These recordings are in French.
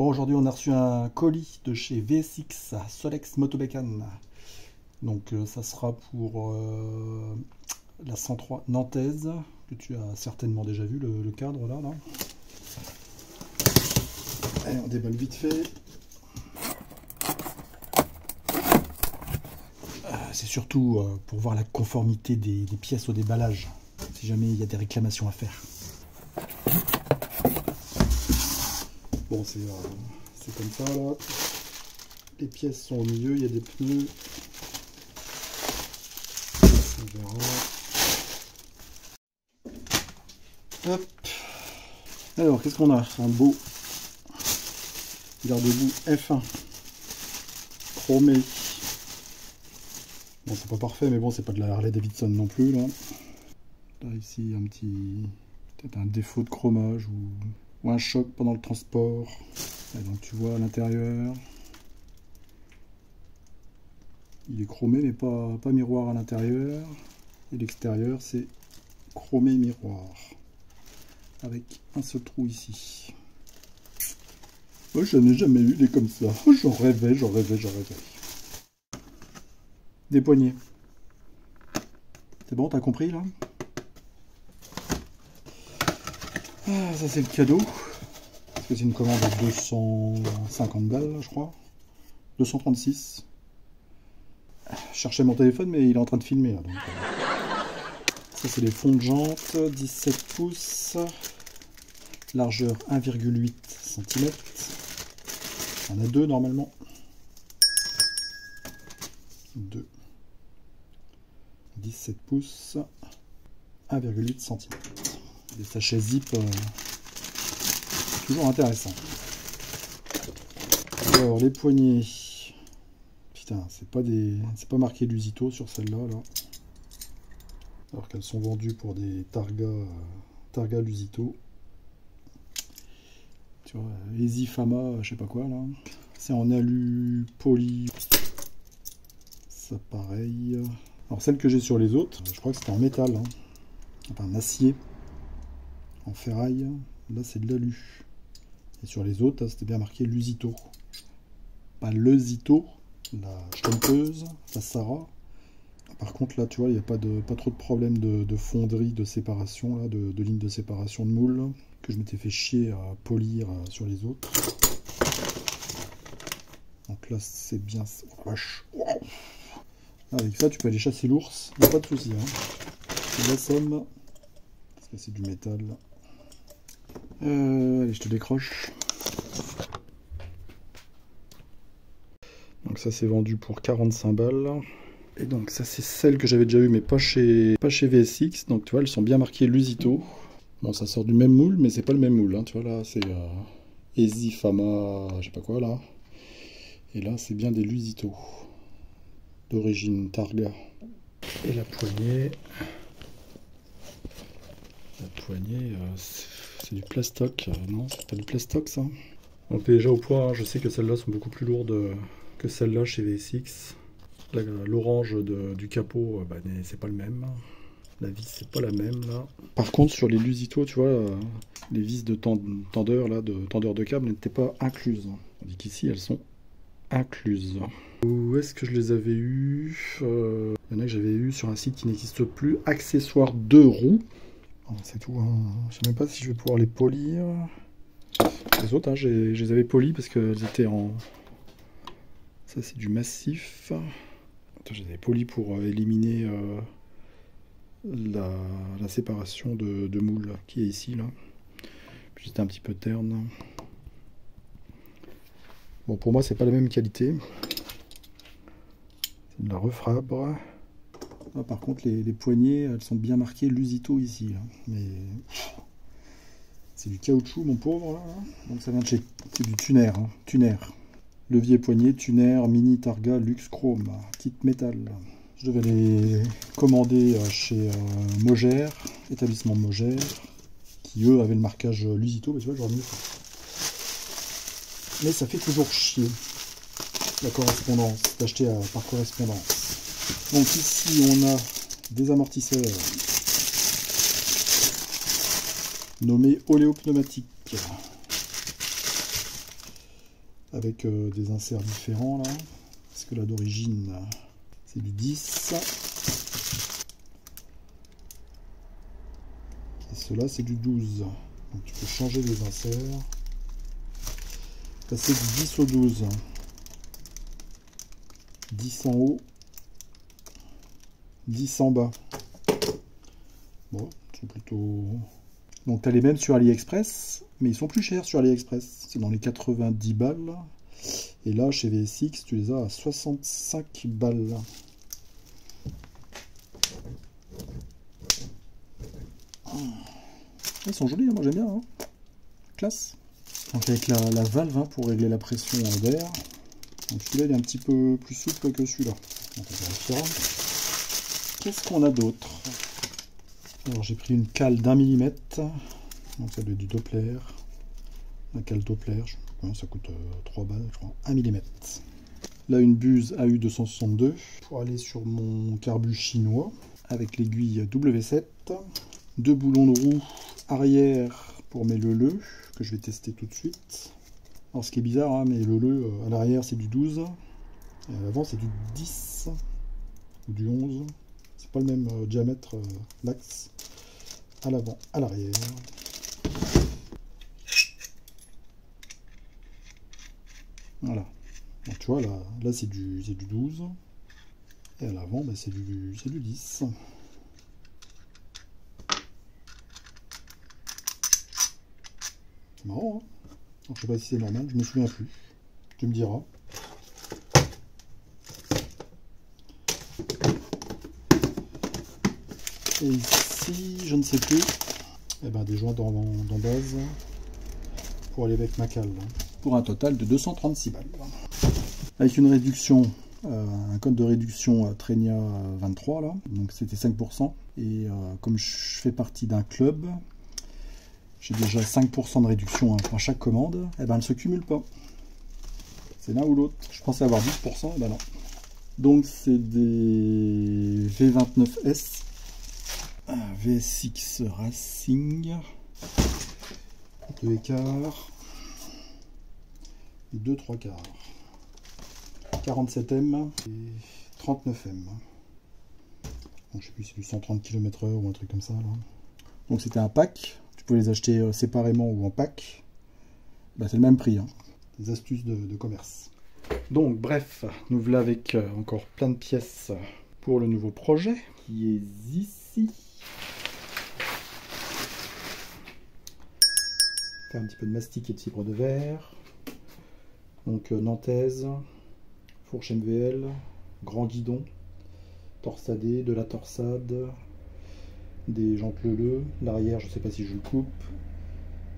Bon, aujourd'hui on a reçu un colis de chez VSX Solex Motobécane. Donc ça sera pour la 103 nantaise, que tu as certainement déjà vu, le cadre là. Allez, on déballe vite fait. C'est surtout pour voir la conformité des pièces au déballage, si jamais il y a des réclamations à faire. Bon, c'est comme ça là. Les pièces sont au milieu, il y a des pneus. On verra. Hop. Alors, qu'est-ce qu'on a? Un beau garde-boue F1 chromé. Bon, c'est pas parfait, mais bon, c'est pas de la Harley Davidson non plus là. Là ici, un petit, peut-être un défaut de chromage ou un choc pendant le transport. Et donc tu vois à l'intérieur, il est chromé mais pas miroir à l'intérieur. Et l'extérieur c'est chromé miroir avec un seul trou ici. Moi je n'ai jamais eu des comme ça. J'en rêvais. Des poignées. C'est bon, t'as compris là? Ah, ça c'est le cadeau. Parce que c'est une commande à 250 balles, je crois. 236. Je cherchais mon téléphone, mais il est en train de filmer. Là, donc, ça c'est les fonds de jante, 17 pouces. Largeur 1,8 cm. Il y en a deux normalement. 2. 17 pouces. 1,8 cm. Des sachets zip. Toujours intéressant. Alors les poignées, putain, c'est pas marqué Lusito sur celle-là là. Alors qu'elles sont vendues pour des Targa Lusito. Tu vois, Easy Fama, je sais pas quoi là. C'est en alu poly. Ça pareil. Alors celle que j'ai sur les autres, je crois que c'était en métal, hein. Enfin en acier, en ferraille. Là c'est de l'alu. Et sur les autres, c'était bien marqué Lusito. Pas le Zito, la stompeuse, la Sarah. Par contre, là, tu vois, il n'y a pas trop de problème de fonderie, de séparation, là, de ligne de séparation de moule, que je m'étais fait chier à polir sur les autres. Donc là, c'est bien... Oh, vache. Wow. Avec ça, tu peux aller chasser l'ours, il n'y a pas de souci. Hein. C'est de la somme, parce que c'est du métal. Allez, je te décroche. Donc ça c'est vendu pour 45 balles. Et donc ça c'est celle que j'avais déjà eu mais pas chez VSX. Donc tu vois, elles sont bien marquées Lusito. Bon, ça sort du même moule mais c'est pas le même moule. Hein. Tu vois là c'est Easy Fama, je sais pas quoi là. Et là c'est bien des Lusito. D'origine Targa. Et la poignée... c'est du plastoc, non, c'est pas du plastoc ça. Donc déjà au poids, hein, je sais que celles-là sont beaucoup plus lourdes que celles-là chez VSX. L'orange du capot, bah, c'est pas le même. La vis c'est pas la même là. Par contre sur les Lusito, tu vois, les vis de tendeur là, de tendeur de câble n'étaient pas incluses. On dit qu'ici elles sont incluses. Où est-ce que je les avais eues? Il y en a que j'avais eu sur un site qui n'existe plus. Accessoires 2 roues. C'est tout, hein. Je sais même pas si je vais pouvoir les polir. Les autres, hein, je les avais polis parce qu'elles étaient en... Ça c'est du massif. Attends, je les avais polis pour éliminer la séparation de moule qui est ici là. Puis c'était un petit peu terne. Bon, pour moi c'est pas la même qualité. C'est de la refrabre. Ah, par contre, les poignées, elles sont bien marquées Lusito ici. Là. Mais c'est du caoutchouc, mon pauvre. Là. Donc ça vient de chez... C'est du Tuner. Hein. Tuner. Levier poignet, Tuner, Mini Targa, Luxe Chrome. Kit métal. Je devais les commander chez Mogère, établissement Mogère, qui eux avaient le marquage Lusito. Mais tu vois, j'aurais mieux fait. Mais ça fait toujours chier. La correspondance, d'acheter par correspondance. Donc ici on a des amortisseurs nommés oléopneumatiques. avec des inserts différents là, parce que là d'origine c'est du 10 et cela c'est du 12. Donc tu peux changer les inserts, passer du 10 au 12, 10 en haut, 10 en bas. Bon, c'est plutôt... Donc tu as les mêmes sur AliExpress, mais ils sont plus chers sur AliExpress. C'est dans les 90 balles. Et là, chez VSX, tu les as à 65 balles. Ils sont jolis, hein, moi j'aime bien. Hein. Classe. Donc avec la valve hein, pour régler la pression d'air. Donc celui-là, il est un petit peu plus souple que celui-là. Donc on vérifiera. Qu'est-ce qu'on a d'autre? Alors j'ai pris une cale d'1 mm. Donc ça doit être du Doppler. La cale Doppler, ça coûte 3 balles, je crois. 1 mm. Là, une buse AU262 pour aller sur mon carbu chinois avec l'aiguille W7. 2 boulons de roue arrière pour mes leleux que je vais tester tout de suite. Alors, ce qui est bizarre, hein, mais leleux à l'arrière c'est du 12 et à l'avant c'est du 10 ou du 11. C'est pas le même diamètre l'axe à l'avant, à l'arrière. Voilà. Donc, tu vois, là c'est du 12. Et à l'avant, bah, c'est du 10. C'est marrant, hein. Donc, je sais pas si c'est normal, je me souviens plus. Tu me diras. Et ici, je ne sais plus. Eh ben, des joints dans base pour aller avec ma cale. Pour un total de 236 balles. Avec une réduction, un code de réduction Trenia 23 là, donc c'était 5%. Et comme je fais partie d'un club, j'ai déjà 5% de réduction à chaque commande. Et ben elle ne se cumule pas. C'est l'un ou l'autre. Je pensais avoir 10%, et ben non. Donc c'est des V29S, VSX Racing, 2 écarts. 2 3 quarts, 47M et 39M. Donc, je sais plus si c'est du 130 km/h ou un truc comme ça. Là. Donc c'était un pack, tu peux les acheter séparément ou en pack. Bah, c'est le même prix. Hein. Des astuces de commerce. Donc bref, nous voilà avec encore plein de pièces pour le nouveau projet qui est ici. Faire un petit peu de mastic et de fibre de verre. Donc nantaise, fourche MVL, grand guidon, torsadé, de la torsade, des jantes leleux, l'arrière je sais pas si je le coupe.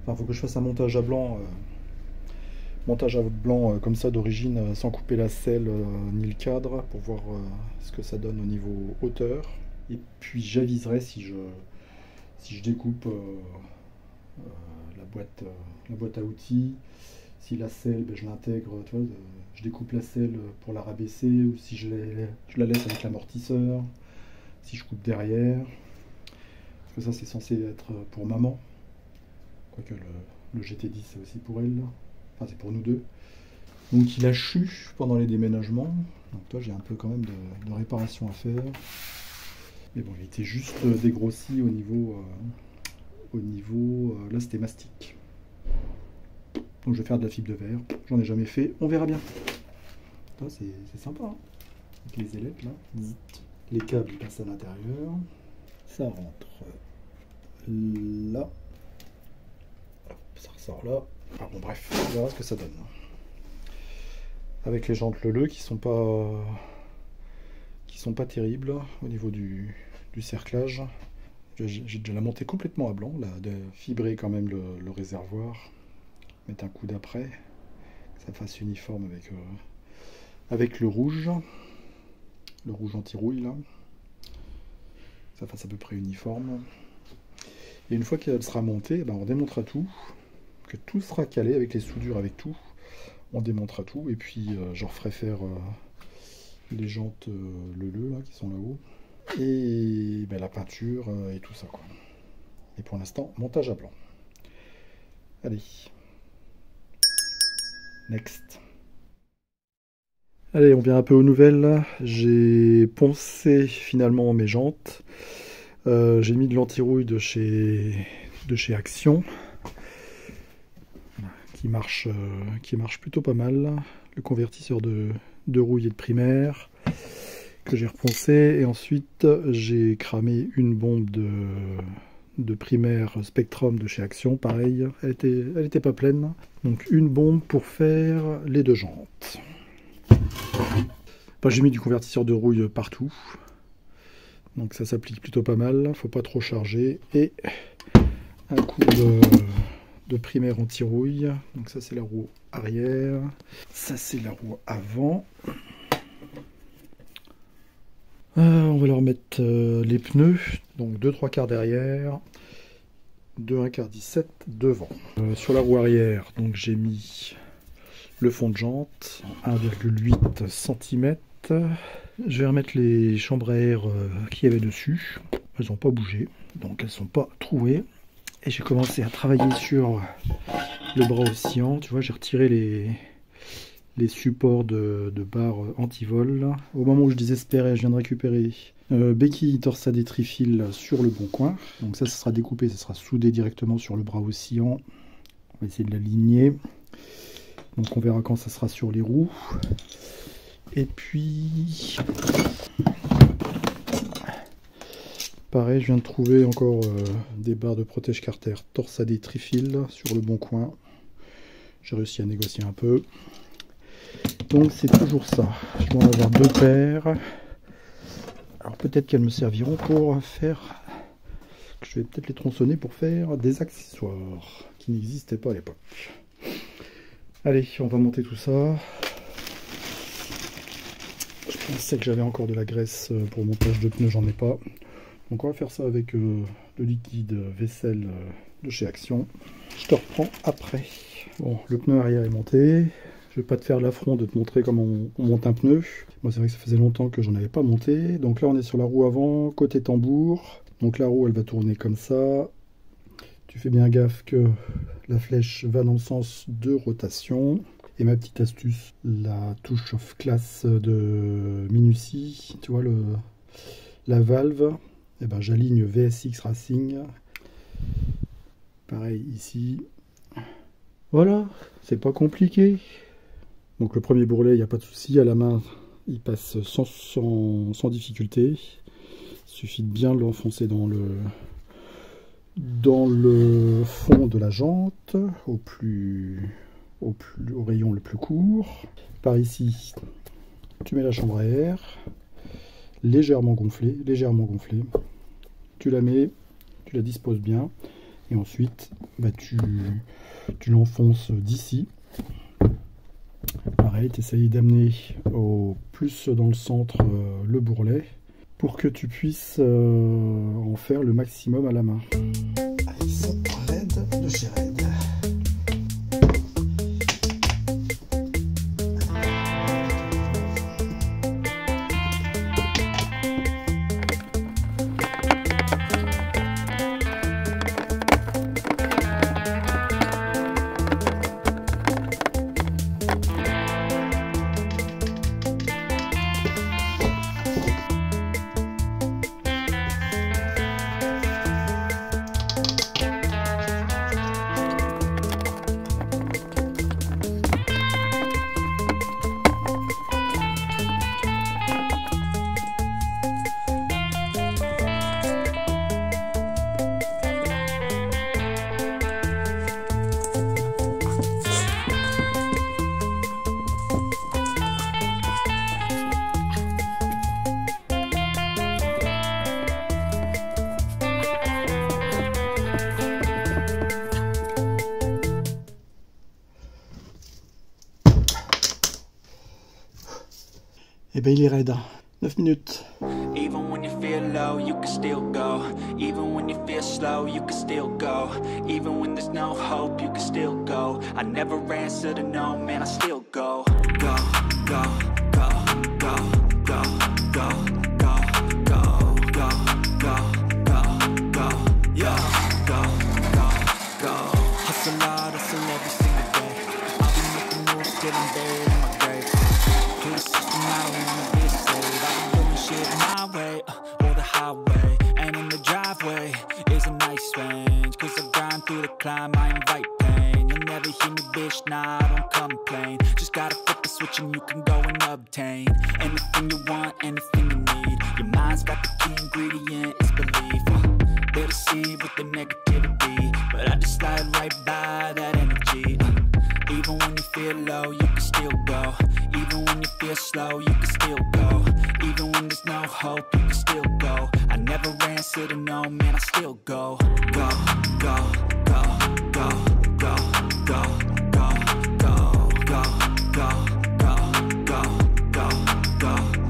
Enfin faut que je fasse un montage à blanc comme ça d'origine sans couper la selle ni le cadre pour voir ce que ça donne au niveau hauteur. Et puis j'aviserai si je découpe la boîte à outils. Si la selle, ben je l'intègre, tu vois, je découpe la selle pour la rabaisser, ou si je la laisse avec l'amortisseur, si je coupe derrière. Parce que ça, c'est censé être pour maman. Quoique le GT10, c'est aussi pour elle. Enfin, c'est pour nous deux. Donc, il a chu pendant les déménagements. Donc, toi, j'ai un peu quand même de réparation à faire. Mais bon, il était juste dégrossi au niveau là, c'était mastic. Donc je vais faire de la fibre de verre, j'en ai jamais fait, on verra bien. C'est sympa, hein. Avec les ailettes là, les câbles passent à l'intérieur, ça rentre là, hop, ça ressort là. Ah bon bref, on verra ce que ça donne. Avec les jantes leleux qui sont pas terribles au niveau du cerclage. J'ai déjà la montée complètement à blanc, là, de fibrer quand même le réservoir. Mettre un coup d'après, que ça fasse uniforme avec le rouge anti-rouille là, que ça fasse à peu près uniforme. Et une fois qu'elle sera montée, ben on démontera tout, que tout sera calé avec les soudures, avec tout, on démontera tout, et puis je referai faire les jantes leleux là qui sont là-haut, et ben, la peinture et tout ça quoi. Et pour l'instant, montage à blanc. Allez. Next. Allez, on vient un peu aux nouvelles. J'ai poncé finalement mes jantes. J'ai mis de l'anti-rouille de chez Action, qui marche plutôt pas mal. Le convertisseur de rouille et de primaire que j'ai reponcé. Et ensuite, j'ai cramé une bombe de primaire Spectrum de chez Action. Pareil, elle était pas pleine. Donc une bombe pour faire les deux jantes. J'ai mis du convertisseur de rouille partout, donc ça s'applique plutôt pas mal, faut pas trop charger, et un coup de primaire anti-rouille. Donc ça c'est la roue arrière, ça c'est la roue avant. On va leur mettre les pneus, donc 2 3/4 derrière, 2 1/4 17 devant. Sur la roue arrière, donc j'ai mis le fond de jante, 1,8 cm. Je vais remettre les chambres à air qu'il y avait dessus. Elles n'ont pas bougé, donc elles ne sont pas trouées. Et j'ai commencé à travailler sur le bras oscillant. Tu vois, j'ai retiré les supports de barres anti-vol. Au moment où je désespérais, je viens de récupérer béquille torsade et trifil sur le bon coin. Donc ça sera découpé, ça sera soudé directement sur le bras oscillant. On va essayer de l'aligner. Donc on verra quand ça sera sur les roues. Et puis pareil, je viens de trouver encore des barres de protège carter torsadées trifil sur le bon coin. J'ai réussi à négocier un peu. Donc c'est toujours ça. Je dois en avoir 2 paires. Alors peut-être qu'elles me serviront pour faire... Je vais peut-être les tronçonner pour faire des accessoires qui n'existaient pas à l'époque. Allez, on va monter tout ça. Je pensais que j'avais encore de la graisse pour montage de pneus, j'en ai pas. Donc on va faire ça avec le liquide vaisselle de chez Action. Je te reprends après. Bon, le pneu arrière est monté. Je vais pas te faire l'affront de te montrer comment on monte un pneu. Moi c'est vrai que ça faisait longtemps que j'en avais pas monté. Donc là on est sur la roue avant, côté tambour. Donc la roue elle va tourner comme ça. Tu fais bien gaffe que la flèche va dans le sens de rotation. Et ma petite astuce, la touche off class de minutie, tu vois la valve, et ben j'aligne VSX Racing. Pareil ici. Voilà, c'est pas compliqué. Donc le premier bourrelet, il n'y a pas de souci, à la main, il passe sans difficulté. Il suffit de bien l'enfoncer dans le fond de la jante, au rayon le plus court. Par ici, tu mets la chambre à air, légèrement gonflée. Tu la mets, tu la disposes bien, et ensuite tu l'enfonces d'ici. Pareil, tu essayes d'amener au plus dans le centre le bourrelet pour que tu puisses en faire le maximum à la main. Allez, ça, Red de chez Red. Et ben il est raide. 9 minutes. Even when you feel low, you can still go. Even when you feel slow, you can still go. Even when there's no hope, you can still go. I never answer to no, man, I still go. Go, go, go, go, go, go, go, go, go, go, go, go, yeah, go, go, go. Hustle hard, hustle every single day. I'll be making moves till cause I grind through the climb, I invite pain. You'll never hear me, bitch, nah, I don't complain. Just gotta flip the switch and you can go and obtain anything you want, anything you need. Your mind's got the key ingredient, it's belief. They deceive with the negativity, but I just slide right by that energy. Even when you feel low, you can still go. Even when you feel slow, you can still go. Even when there's no hope, you can still go. I never answer to no, man, I still go. Go, go, go, go, go, go, go, go, go, go, go, go, go, go, go, go,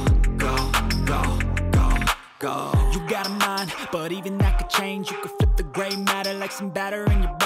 go, go, go, go. You got a mind, but even that could change. You could flip the gray matter like some batter in your